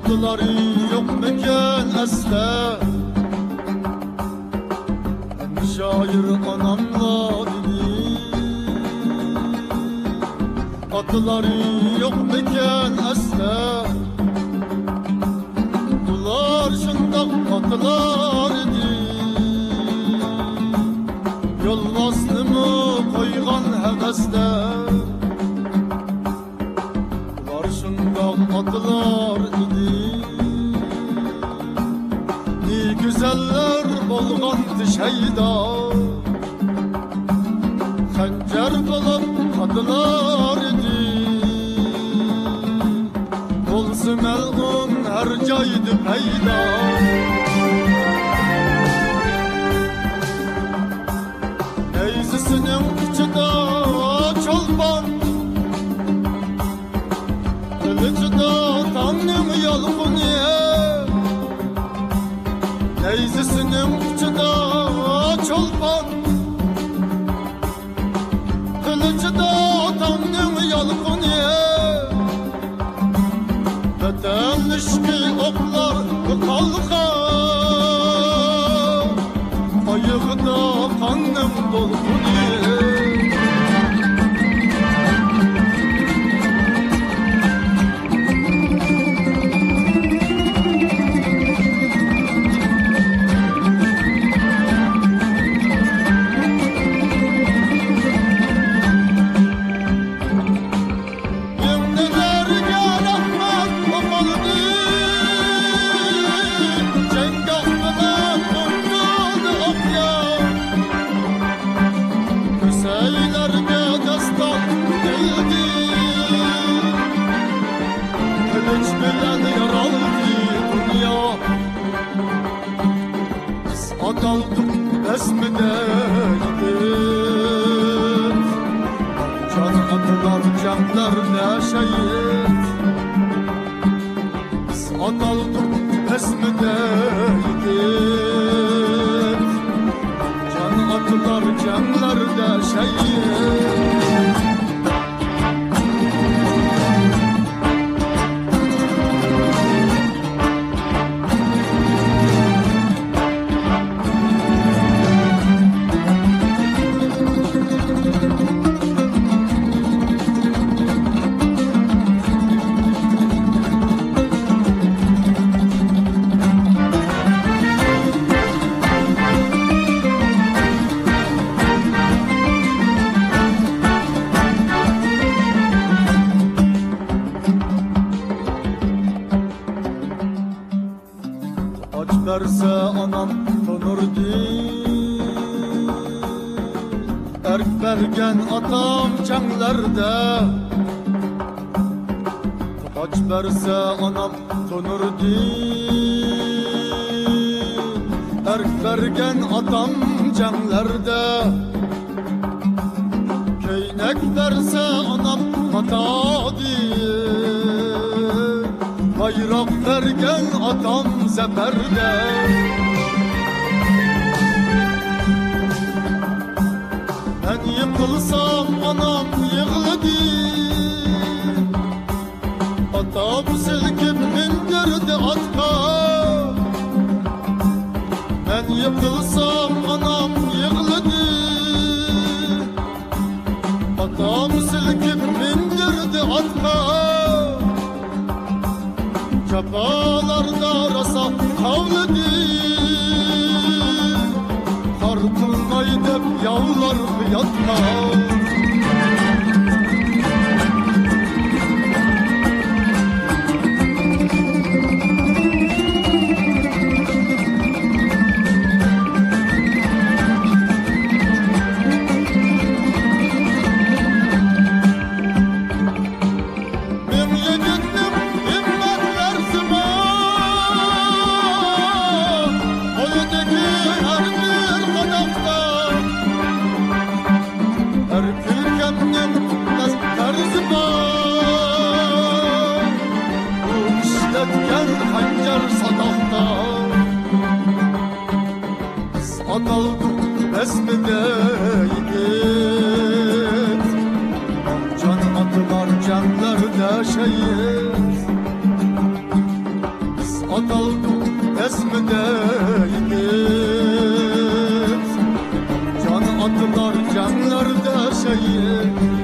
Adları yok mekan asla. Şair anamla dedi, adları yok mekan asla. Ular şundak adlar idi, yolvasnımı koygan hevesle. Ular şundak adlar idi, ne güzeller bolgandı şeyda. Xanjar bulup kadılar idi, bolsa melun her joyda payda. Neyzisinin içida çolpan, kılıcıda tanrım yalgınıya. Neyzisinin içida çolpan, kılıcıda tanrım yalgınıya. Bedenleşki oklar kalka, ayıqda kanım dolğunuya. Adaldık besmedeydik, can atılar canlar ne şehit. Biz adaldık besmedeydik, can atılar canlar ne şehit. Aç verse anam tanırdı, erk vergen atam çenglerde. Aç verse anam tanırdı, erk vergen atam çenglerde. Keynek verse anam hatadı, bayrak vergen atam zeferde. Ben yıkılsam anam yığladı, atam silkip indirdi atka. Ben yıkılsam anam yığladı, atam silkip indirdi atka. Çapalarda rasa kavladı, kar kılmay dep yavlar yatma. Adaldık besmedeydik, can atılar canlar da şehit. at aldı esmedeydi. Can attılar cemlerde şehit.